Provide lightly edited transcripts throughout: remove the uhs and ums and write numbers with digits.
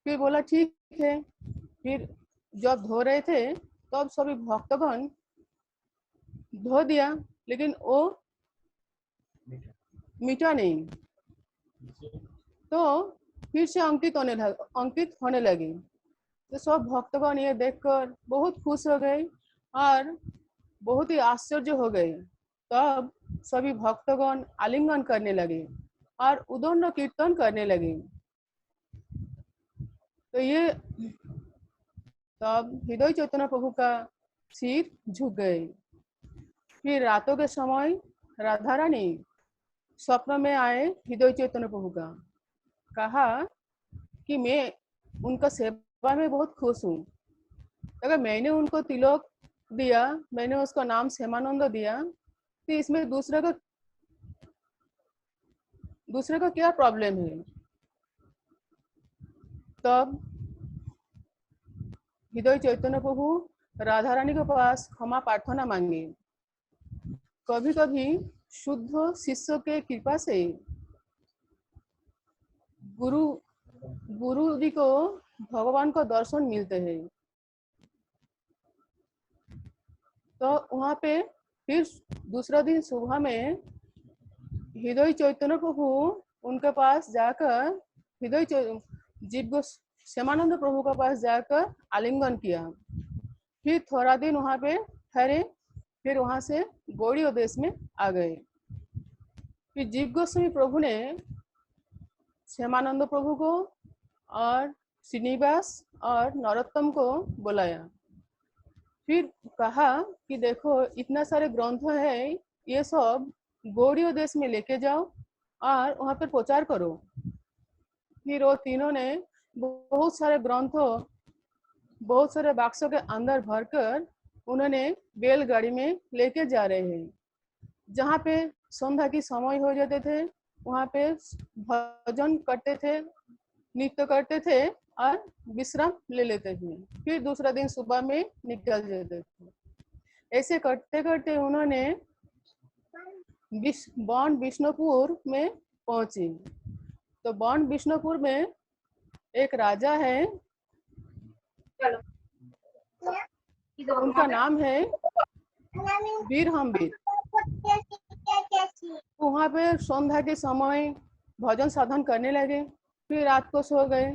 फिर बोला ठीक है। फिर जब धो रहे थे तब सभी भक्तगण धो दिया, लेकिन वो मिटा नहीं। तो फिर से अंकित होने लगी। तो सब भक्तगण ये देखकर बहुत खुश हो गए और बहुत ही आश्चर्य हो गए। तब सभी भक्तगण आलिंगन करने लगे और उदंड कीर्तन करने लगे। तो ये तब हृदय चैतन्य प्रभु का सिर झुक गए। फिर रातों के समय राधा रानी स्वप्न में आए हृदय चैतन्य प्रभु का, कहा कि मैं उनका सेवा में बहुत खुश हूँ। अगर मैंने उनको तिलक दिया, मैंने उसका नाम श्यामानंद दिया, तो इसमें दूसरे का क्या प्रॉब्लम है। तब हृदय चैतन्य प्रभु राधा रानी के पास क्षमा प्रार्थना मांगे। कभी कभी शुद्ध शिष्य के कृपा से गुरु गुरु जी को भगवान को दर्शन मिलते हैं। तो वहां पे फिर दूसरा दिन सुबह में हृदय चैतन्य प्रभु उनके पास जाकर जीव श्यामानंद प्रभु के पास जाकर आलिंगन किया। फिर थोड़ा दिन वहां पे ठहरे, फिर वहां से गौड़ीय देश में आ गए। फिर जीव गोस्वामी प्रभु ने श्यामानंद प्रभु को और श्रीनिवास और नरोत्तम को बुलाया। फिर कहा कि देखो इतना सारे ग्रंथ है, ये सब गौड़ीय देश में लेके जाओ और वहां पर प्रचार करो। फिर वो तीनों ने बहुत सारे ग्रंथों बहुत सारे बाक्सों के अंदर भरकर उन्होंने बैलगाड़ी में लेके जा रहे हैं। जहाँ पे संध्या की समय हो जाते थे वहाँ पे भजन करते थे, नृत्य करते थे और विश्राम ले लेते थे। फिर दूसरा दिन सुबह में निकल जाते थे। ऐसे करते करते उन्होंने बॉन विष्णुपुर में पहुंचे। तो बॉन विष्णुपुर में एक राजा है, उनका नाम है वीर हम्बीर। वहाँ पे संध्या के समय भजन साधन करने लगे, फिर रात को सो गए।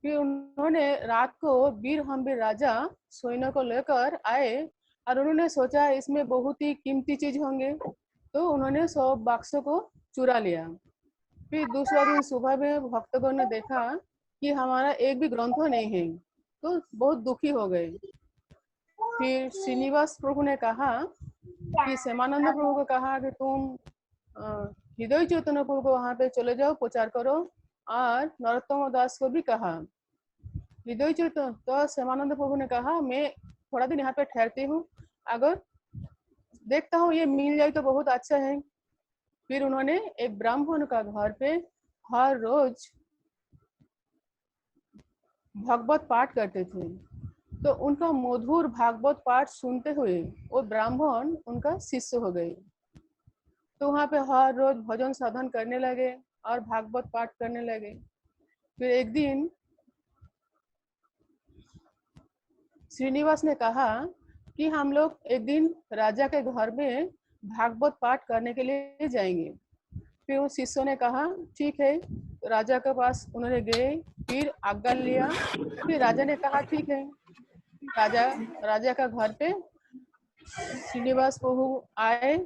फिर उन्होंने रात को वीर हम्बीर राजा सैन्य को लेकर आए और उन्होंने सोचा इसमें बहुत ही कीमती चीज होंगे, तो उन्होंने सब बाक्सों को चुरा लिया। फिर दूसरा दिन सुबह में भक्तगण ने देखा कि हमारा एक भी ग्रंथ नहीं है, तो बहुत दुखी हो गए। फिर श्रीनिवास प्रभु ने कहा कि श्यामानंद प्रभु को कहा कि तुम हृदय चैतन्य प्रभु को वहां पे चले जाओ, प्रचार करो। और नरोत्तम दास को भी कहा। हृदय चैतन्य तो श्यामानंद प्रभु ने कहा मैं थोड़ा दिन यहाँ पे ठहरती हूँ, अगर देखता हूँ ये मिल जाए तो बहुत अच्छा है। फिर उन्होंने एक ब्राह्मण का घर पे हर रोज भागवत पाठ करते थे। तो उनका मधुर भागवत पाठ सुनते हुए वो ब्राह्मण उनका शिष्य हो गए। तो वहाँ पे हर रोज भजन साधन करने लगे और भागवत पाठ करने लगे। फिर एक दिन श्रीनिवास ने कहा कि हम लोग एक दिन राजा के घर में भागवत पाठ करने के लिए जाएंगे। फिर उस शिष्य ने कहा ठीक है। तो राजा के पास उन्होंने गए, फिर आज्ञा लिया। फिर राजा ने कहा ठीक है। राजा का घर पे श्रीनिवास प्रभु आए।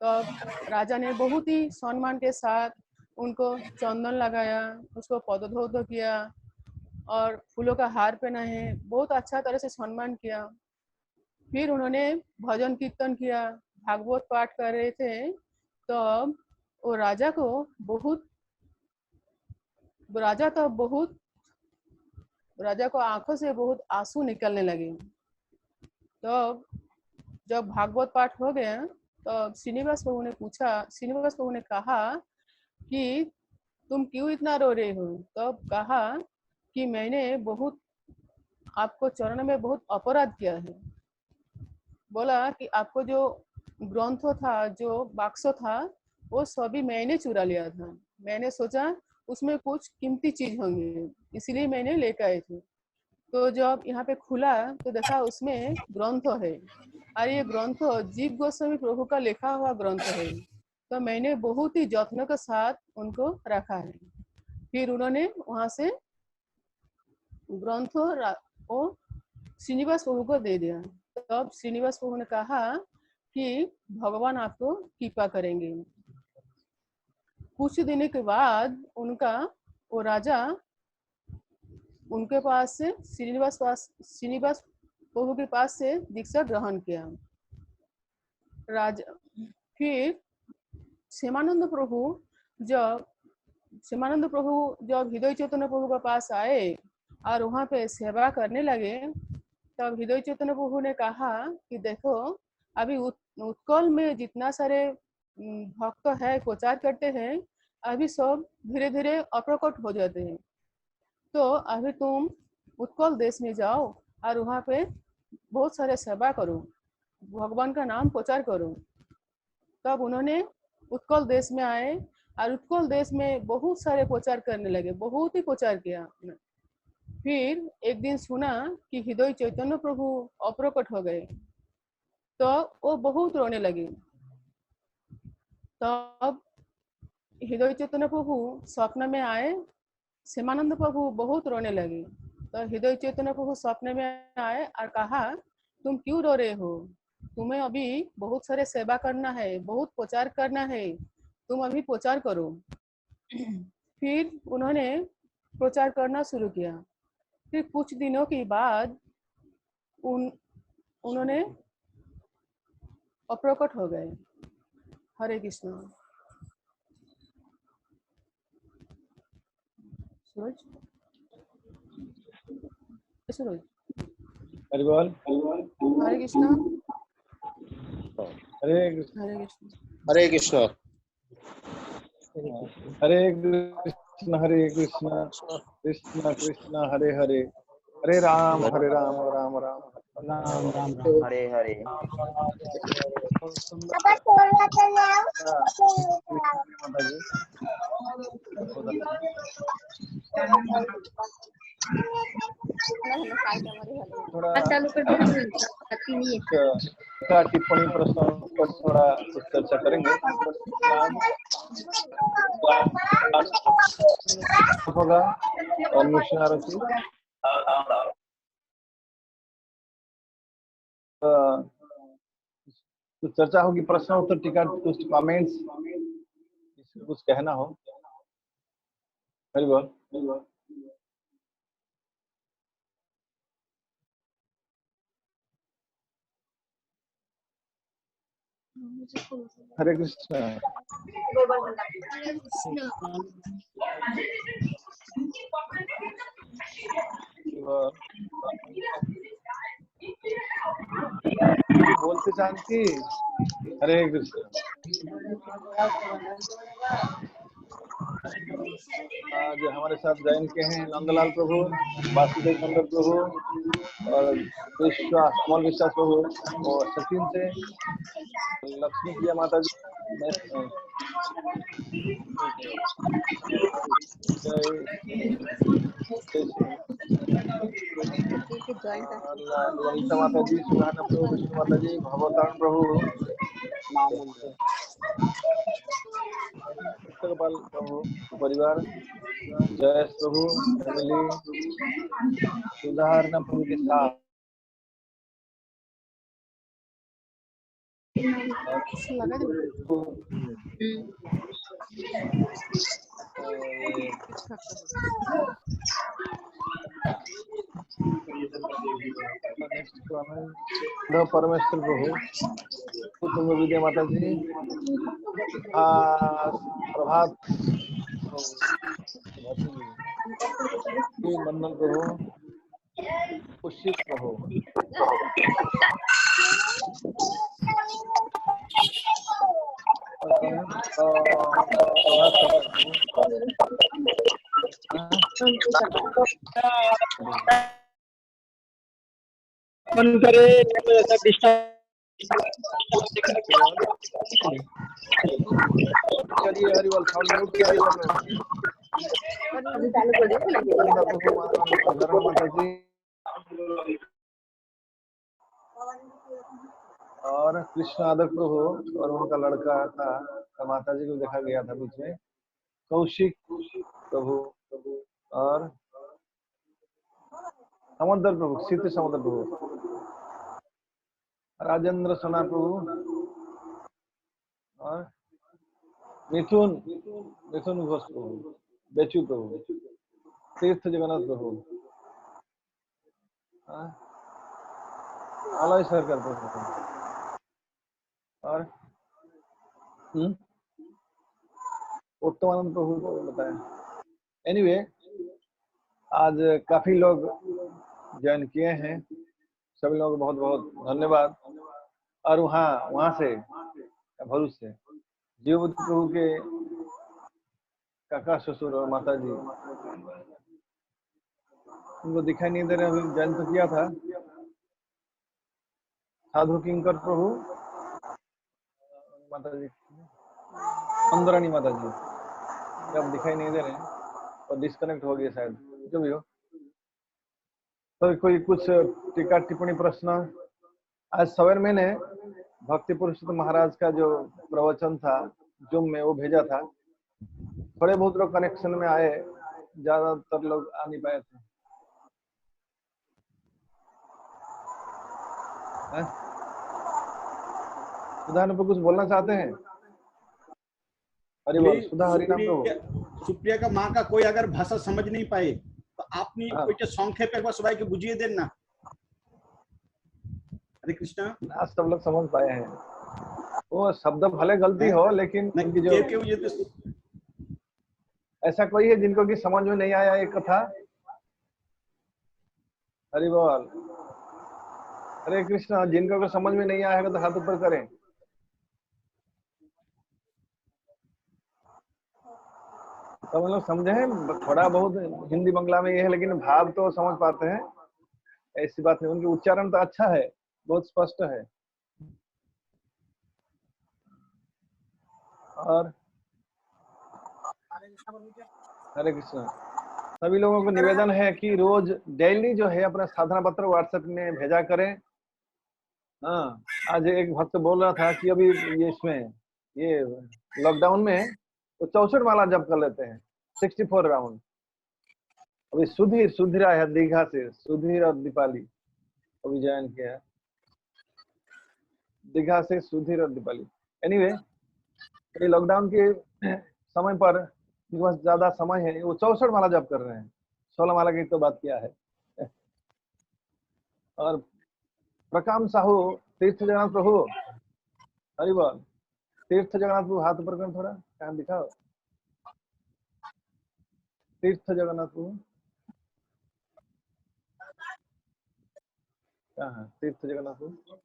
तो राजा ने बहुत ही सम्मान के साथ उनको चंदन लगाया, उसको पदधौत किया और फूलों का हार पहनाए, बहुत अच्छा तरह से सम्मान किया। फिर उन्होंने भजन कीर्तन किया, भागवत पाठ कर रहे थे। तो वो राजा को आंखों से बहुत आंसू निकलने लगे। तो जब भागवत पाठ हो गया तो श्रीनिवास प्रभु ने कहा कि तुम क्यों इतना रो रहे हो। तब कहा कि मैंने बहुत आपको चरण में बहुत अपराध किया है। बोला कि आपको जो ग्रंथ था, जो बाक्स था, वो सभी मैंने चुरा लिया था। मैंने सोचा उसमें कुछ कीमती चीज होंगी, इसलिए मैंने लेकर आई थी। तो जब यहाँ पे खुला तो देखा उसमें ग्रंथ है, और ये ग्रंथ जीव गोस्वामी प्रभु का लिखा हुआ ग्रंथ है। तो मैंने बहुत ही जत्न के साथ उनको रखा है। फिर उन्होंने वहां से ग्रंथ वो श्रीनिवास प्रभु को दे दिया। तब श्रीनिवास प्रभु ने कहा कि भगवान आपको कृपा करेंगे। कुछ दिन के बाद उनका वो राजा उनके पास से श्रीनिवास प्रभु के पास से दीक्षा ग्रहण किया। राजा फिर श्यामानंद प्रभु जब हृदय चैतन्य प्रभु के पास आए और वहां पे सेवा करने लगे, तब हृदय चैतन्य प्रभु ने कहा कि देखो, अभी उत्कल में जितना सारे भक्त है प्रचार करते हैं, अभी सब धीरे धीरे अप्रकट हो जाते हैं। तो अभी तुम उत्कल देश में जाओ और वहाँ पे बहुत सारे सेवा करो, भगवान का नाम प्रचार करो। तब उन्होंने उत्कल देश में आए और उत्कल देश में बहुत सारे प्रचार करने लगे, बहुत ही प्रचार किया। फिर एक दिन सुना कि हृदय चैतन्य प्रभु अप्रकट हो गए, तो वो बहुत रोने लगे। तब हृदय चैतन्य प्रभु स्वप्न में आए, श्यामानंद प्रभु बहुत रोने लगे। तो हृदय चैतन्य प्रभु स्वप्न में आए और कहा, तुम क्यों रो रहे हो? तुम्हें अभी बहुत सारे सेवा करना है, बहुत प्रचार करना है, तुम अभी प्रचार करो। फिर उन्होंने प्रचार करना शुरू किया। फिर कुछ दिनों के बाद उन्होंने अप्रकट हो गए। हरे कृष्ण। सूरज हरि बोल। हरे कृष्ण। हरे कृष्ण। हरे कृष्ण। हरे कृष्ण। हरे कृष्ण हरे कृष्ण कृष्ण कृष्ण हरे हरे, हरे राम राम राम राम राम हरे हरे। थोड़ा टिप्पणी प्रश्न पर थोड़ा कुछ चर्चा करेंगे। होगा अन्वेषण आरती तो चर्चा होगी, प्रश्न उत्तर टीका, कुछ कमेंट्स, कुछ कहना हो। हरि बोल। हरे कृष्ण। बोलते जानती। हरे कृष्ण। आज हमारे साथ जैन के हैं नंदलाल प्रभु, वासुदेव नंदन प्रभु और कमल विश्वास प्रभु, और सचिन से लक्ष्मी प्रिया माता जी, ललिता माता जी, सुहाना प्रभु, विष्णु माता जी, भगवतारण प्रभु, गोपाल प्रभु परिवार, जय प्रभु फैमिली, सुधारना प्रभु के साथ परमेश्वर प्रभु, कुटुंब विद्या माता जी, प्रभात बंधन प्रभु, पुष्पित प्रभु, चलिए हरिवल साउंड म्यूट कीजिए सब लोग। नंदा प्रभु माता जी और कृष्ण आदर प्रभु और उनका लड़का था, तो माता जी को देखा गया था बीच में, कौशिक प्रभु और समुद्र प्रभु, शीत समुद्र प्रभु, राजेंद्र सोना प्रभु और मिथुन घोष प्रभु, बेचू प्रभु, तीर्थ जगन्नाथ प्रभु, अलय सरकार प्रभु और उत्तमानंद प्रभु को बताया। एनीवे, आज काफी लोग ज्वाइन किए हैं, सभी लोगों को बहुत बहुत धन्यवाद। और वहां से भरूच से जीवबुद्ध प्रभु के काका ससुर और माता जी, उनको दिखाई नहीं दे रहे, अभी ज्वाइन तो किया था। साधु किंकर प्रभु, माता जी अंदरानी माता जी जब दिखाई नहीं दे रहे और डिस्कनेक्ट हो गए शायद, जो भी हो। तो कोई कुछ टीका टिप्पणी प्रश्न? आज सवेर मैंने भक्ति पुरुषोत्तम महाराज का जो प्रवचन था जूम में, वो भेजा था। थोड़े बहुत लोग कनेक्शन में आए, ज्यादातर लोग आ नहीं पाए थे। सुधा पर कुछ बोलना चाहते हैं? हरिबोल, सुधा हरिनाम प्रभु। सुप्रिया का माँ का कोई अगर भाषा समझ नहीं पाए तो आपने कोई संक्षेप एक बार सबाई के बुझिए देना। हरे कृष्णा। आज सब लोग समझ पाए हैं। वो शब्द भले गलती हो, लेकिन उनकी जो ऐसा कोई है जिनको की समझ में नहीं आया एक कथा? हरिबोल, हरे कृष्णा। जिनको को समझ में नहीं आएगा तो हाथ ऊपर करें। तो हम लोग समझे हैं, थोड़ा बहुत हिंदी बंगला में ये है, लेकिन भाव तो समझ पाते हैं, ऐसी बात नहीं। उनकी उच्चारण तो अच्छा है, बहुत स्पष्ट है। और हरे कृष्णा। सभी लोगों को निवेदन है कि रोज डेली जो है अपना साधना पत्र व्हाट्सएप में भेजा करें। हाँ, आज एक भक्त बोल रहा था कि अभी ये इसमें ये लॉकडाउन में तो 64 माला जप कर लेते हैं, 64 राउंड। अभी सुधीर आया है दीघा से, सुधीर और दीपाली अभी ज्वाइन किया है दीघा से, सुधीर और दीपाली। एनीवे, ये लॉकडाउन के समय पर उनके पास ज्यादा समय है, वो 64 माला जप कर रहे हैं। 16 माला की तो बात किया है। और प्रकाम साहू, तीर्थ जगन्नाथ प्रभु, हरिबोल। तीर्थ जगन्नाथ प्रभु हाथ ऊपर करें, थोड़ा कहाँ दिखाओ। तीर्थ जगन्नाथ प्रभु कहाँ? तीर्थ जगन्नाथ प्रभु,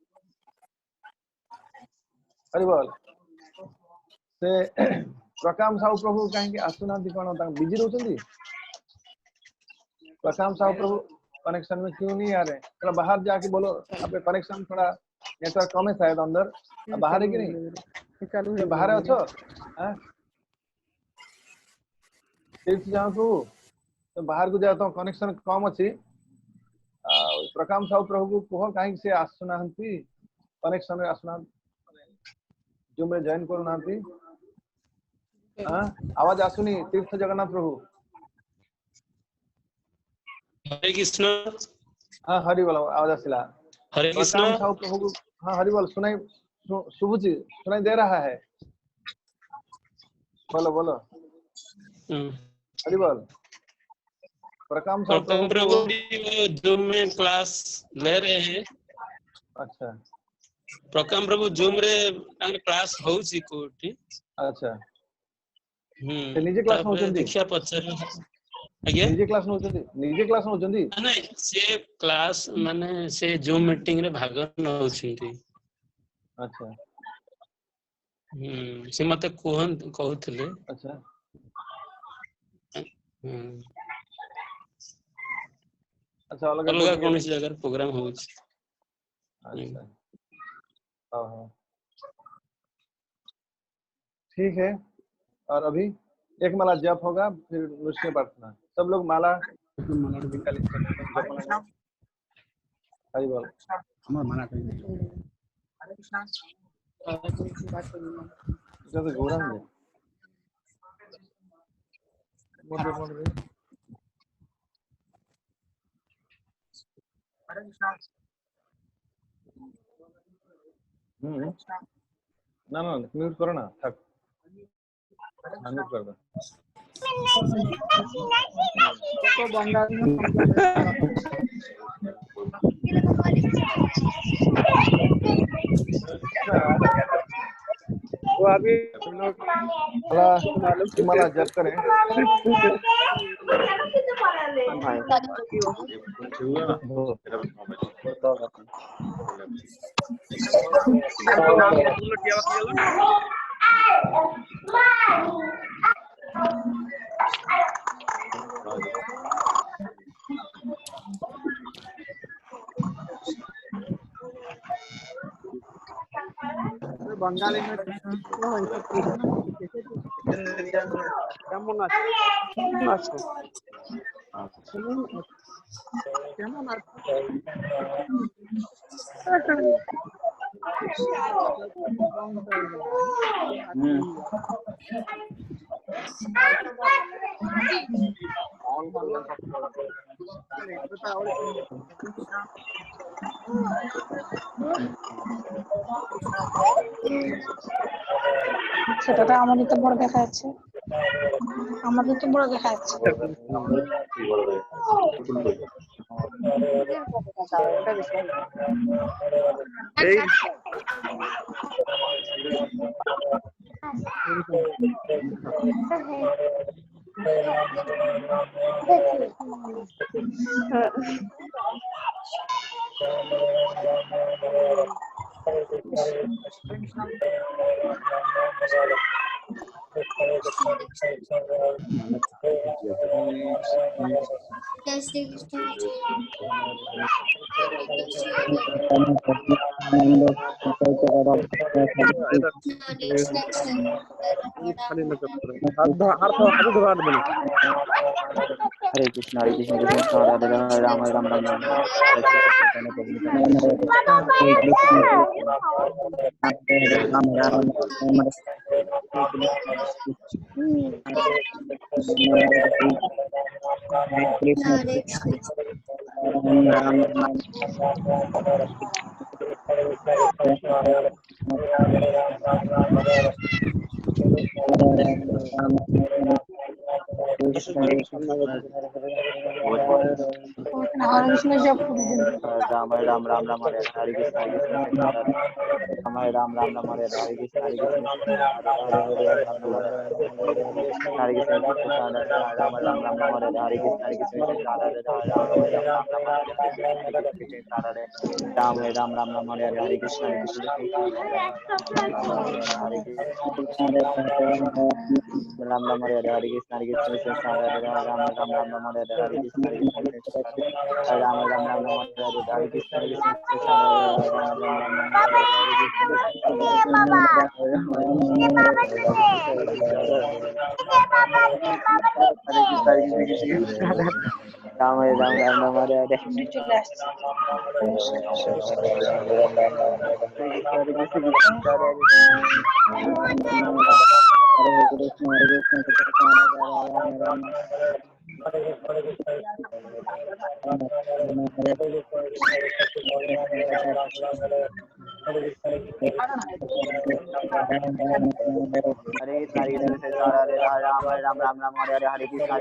हरिबोल। से प्रकाम साहू प्रभु कहीं आसुनाहांती कौन बिजी रहते? प्रकाम साहू प्रभु कनेक्शन में क्यों नहीं आ रहे? थोड़ा बाहर जाके बोलो, आपके कनेक्शन थोड़ा नेटवर्क कम है शायद अंदर। बाहर है कि नहीं? तो बाहर है अच्छो? तीर्थ जाओ प्रभु, तो बाहर को जाता हूँ, कनेक्शन कम अच्छी। प्रकाम साहू प्रभु को कह कहीं से आसुनाहांती कनेक्शन में आसुनाहांती जो मैं जॉइन करू नाहांती। आवाज आसुनी। तीर्थ जगन्नाथ प्रभु, हरे कृष्ण। हाँ हरिबोल, आवाज आसिला। हरे कृष्ण। प्रकाम साहू प्रभु, हाँ हरिबोल, सुनाई शुभुची सुनाई दे रहा है? बोलो बोलो हरिबोल। प्रकाम साहू प्रभु जूम में क्लास ले रहे हैं। अच्छा, प्रकाम प्रभु जूम रे क्लास होउची कोठी। अच्छा, निजे क्लास में होचंदी? दीक्षा पचर आगे निजे क्लास में होचंदी? निजे क्लास में होचंदी? नहीं, से क्लास माने से जूम मीटिंग रे भाग नउछंती। अच्छा, से मते कहउथले। अच्छा, अच्छा, अलग कौन सी जगह प्रोग्राम हो? अच्छा, हाँ, ठीक है। और अभी एक माला जप होगा, फिर नृसिंह प्रार्थना। सब लोग माला हरि बोल। এটা তো গৌরাঙ্গ না না মিউট করো না, থাক মিউট করবে। वो अभी हम लोग माला जप करें। बंगाली में কেমন আছো? কেমন আছো? সেটাটা আমাদের তো বড় দেখা যাচ্ছে, আমাদের তো বড় দেখা যাচ্ছে। हरे कृष्ण कृष्ण राधे राधे राम राम राम राम हरे कृष्ण जप राम राम राम राम हरे हरे कृष्ण राम राम राम राम हरे हरे कृष्ण हरे कृष्ण हरे कृष्ण राम राम राम राम हरे हरे कृष्ण हरे कृष्ण राम राम राम राम हरे हरे कृष्ण हरे कृष्ण राम राम हरे हरे कृष्ण हरे कृष्ण राम राम राम राम हरे हरे कृष्ण हरे कृष्ण राम राम राम राम हरे कृष्ण हरे कृष्ण राम राम राम राम हरे हरे চলে আসছে। हरे कृष्ण हरे राम राम राम राम हरे हरे हरे कृष्ण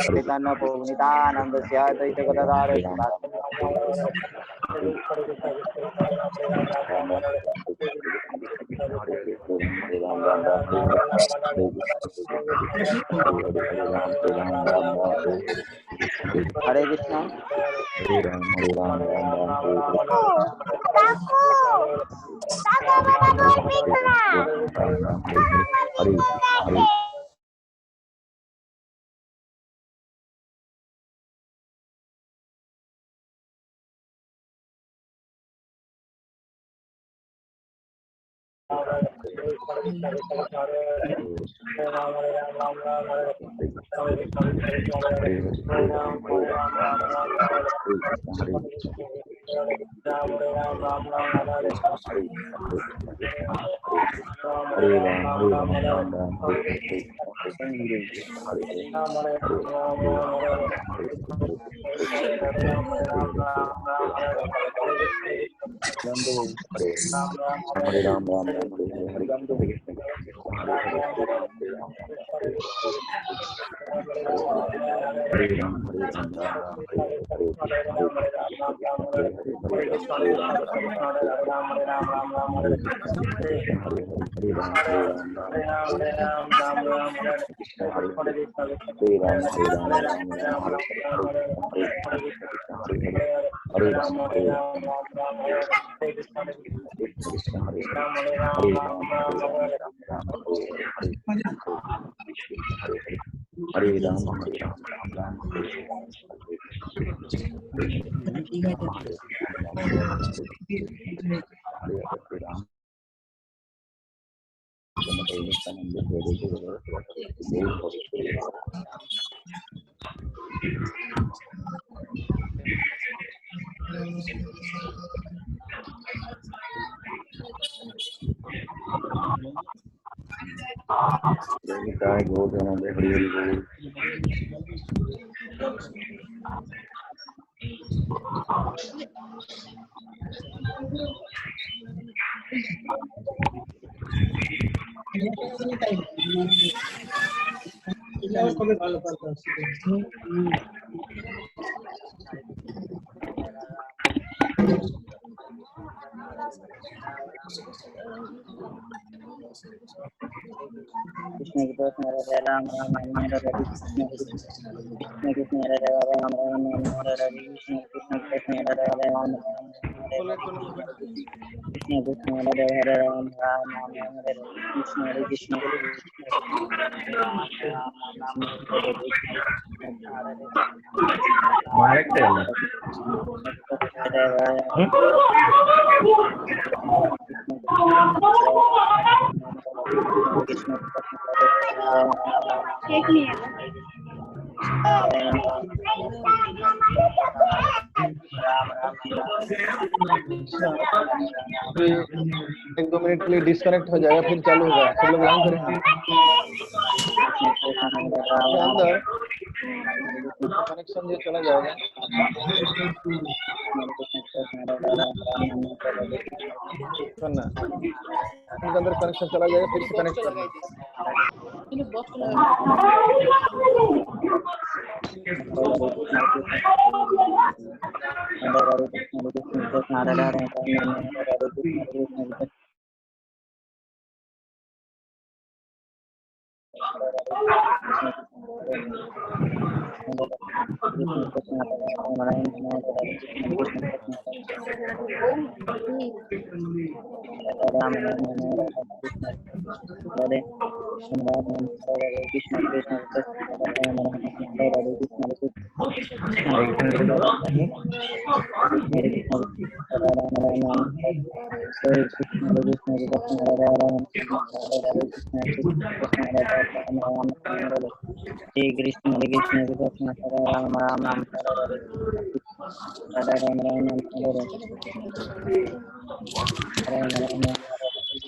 चैतन्य नित्यानंद से अद्वैत गदाधर हरे कृष्णा कृष्ण कृष्ण हरे राम राम राम हरे हरे कृष्ण कृष्ण कृष्ण हरे राम राम राम हरे हरे कृष्ण कृष्ण कृष्ण हरे राम राम हरे हरे कृष्ण कृष्ण हरे राम राम राम हरे हरे कृष्ण हरे कृष्ण एक मिनट एक दो मिनट के लिए डिस्कनेक्ट हो जाएगा, फिर चालू होगा। सब लोग लाइन करेंगे के अंदर कनेक्शन जो चला जाएगा, करना उनके अंदर कनेक्शन चला जाएगा, फिर से कनेक्ट करना।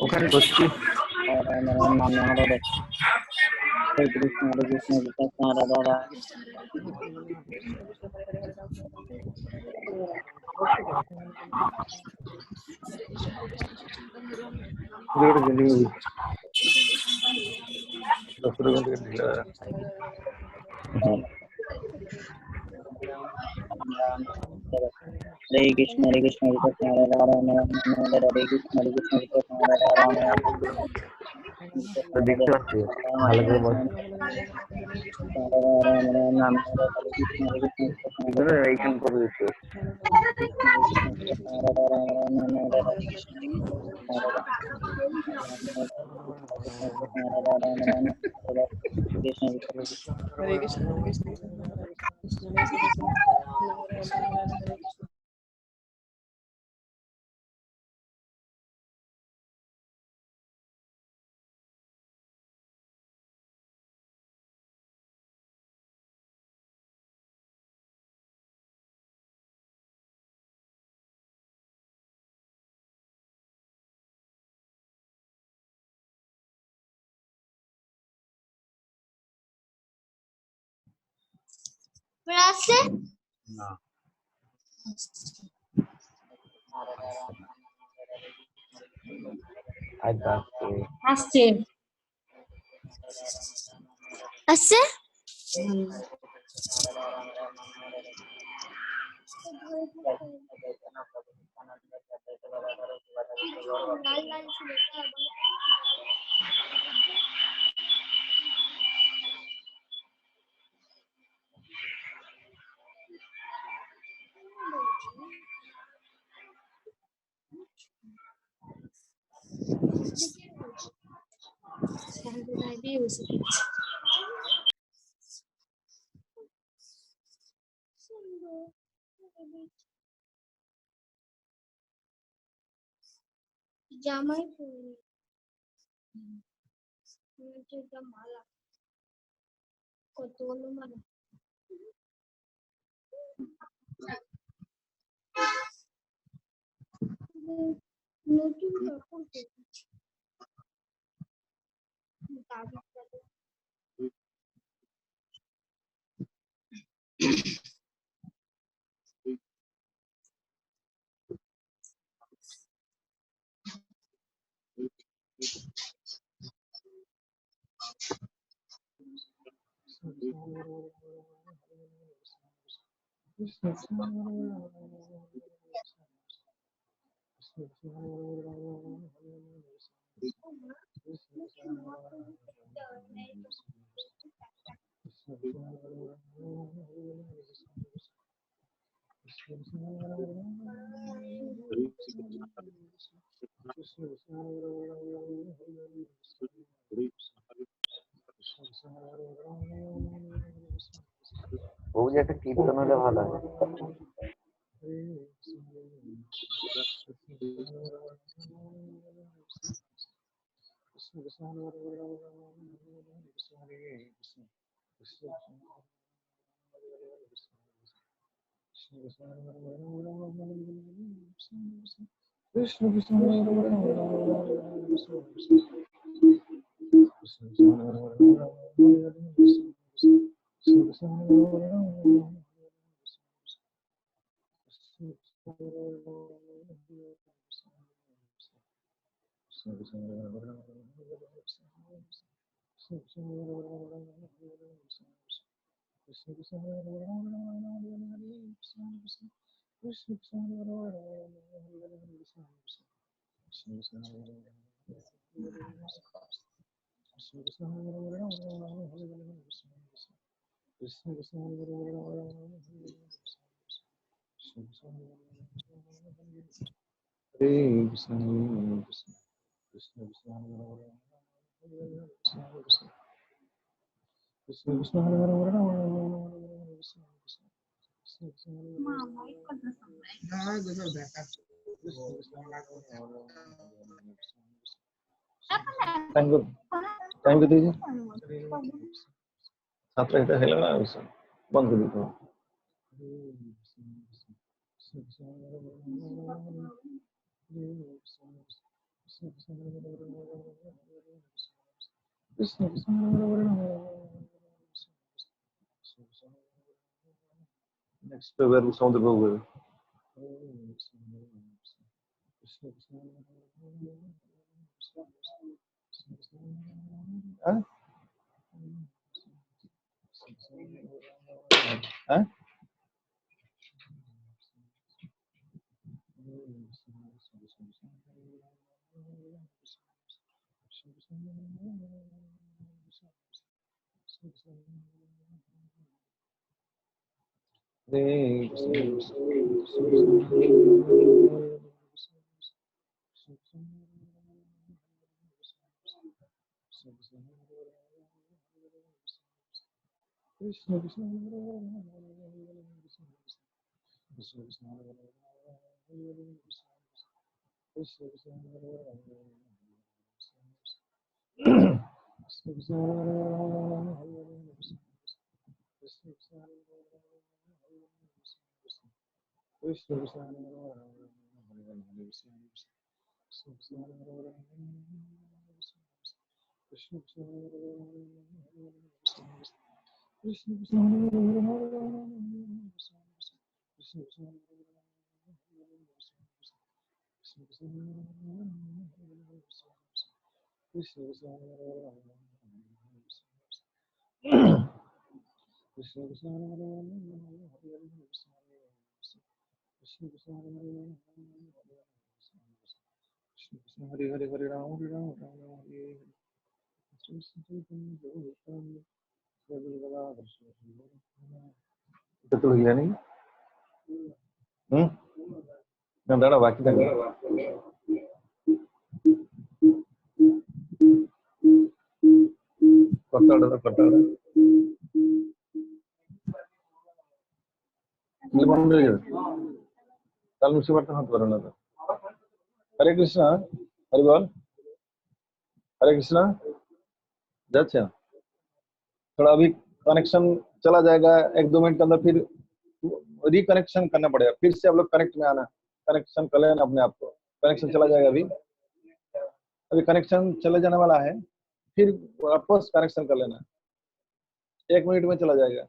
ओखाনে করছি हरे कृष्ण हरे कृष्ण हरे राम राम राम हरे कृष्ण हरे कृष्ण हरे राम राम দেখতে পাচ্ছি ভালো করে বল এইখান করে দিচ্ছি हरे कृष्ण हरे कृष्ण कृष्ण कृष्ण আসছে না আসছে আসছে জামাই মালা কতগুলো মালা নতুন কাপড় পরেছি ও যে একটা কীর্তন হলে ভালো হয়। टाइम को दीजिए 7 এটা হলো না বন্ধ করে দিতে হবে। नेक्स्ट वेर समुद्र बाबू हाँ हाँ कृष्ण कृष्ण हरे हरे हरे हरे राम कृष्ण कृष्ण हरे हरे कृष्ण कृष्ण हरे हरे कृष्ण कृष्ण हरे हरे कृष्ण कृष्ण हरे हरे कृष्ण कृष्ण हरे हरे कृष्ण कृष्ण हरे हरे हरे राम राम हरे हरे कृष्ण चैतन्य प्रभु नित्यानंद श्री अद्वैत गदाधर श्रीवासादि तो गया नहीं दादा बाकी था ಕೊಟ್ಟಾಡ ಇಲ್ಲಿ ಬಂದು কাল মুসি বার্তা হতে পারে না তো हरे कृष्णा हरि बोल हरे कृष्णा जाते हैं थोड़ा अभी कनेक्शन चला जाएगा 1-2 मिनट के अंदर फिर रिकनेक्शन करना पड़ेगा फिर से आप लोग कनेक्ट में आना कनेक्शन कर लेना अपने आप को कनेक्शन चला जाएगा अभी कनेक्शन चले जाने वाला है फिर वापस कनेक्शन कर लेना 1 मिनट में चला जाएगा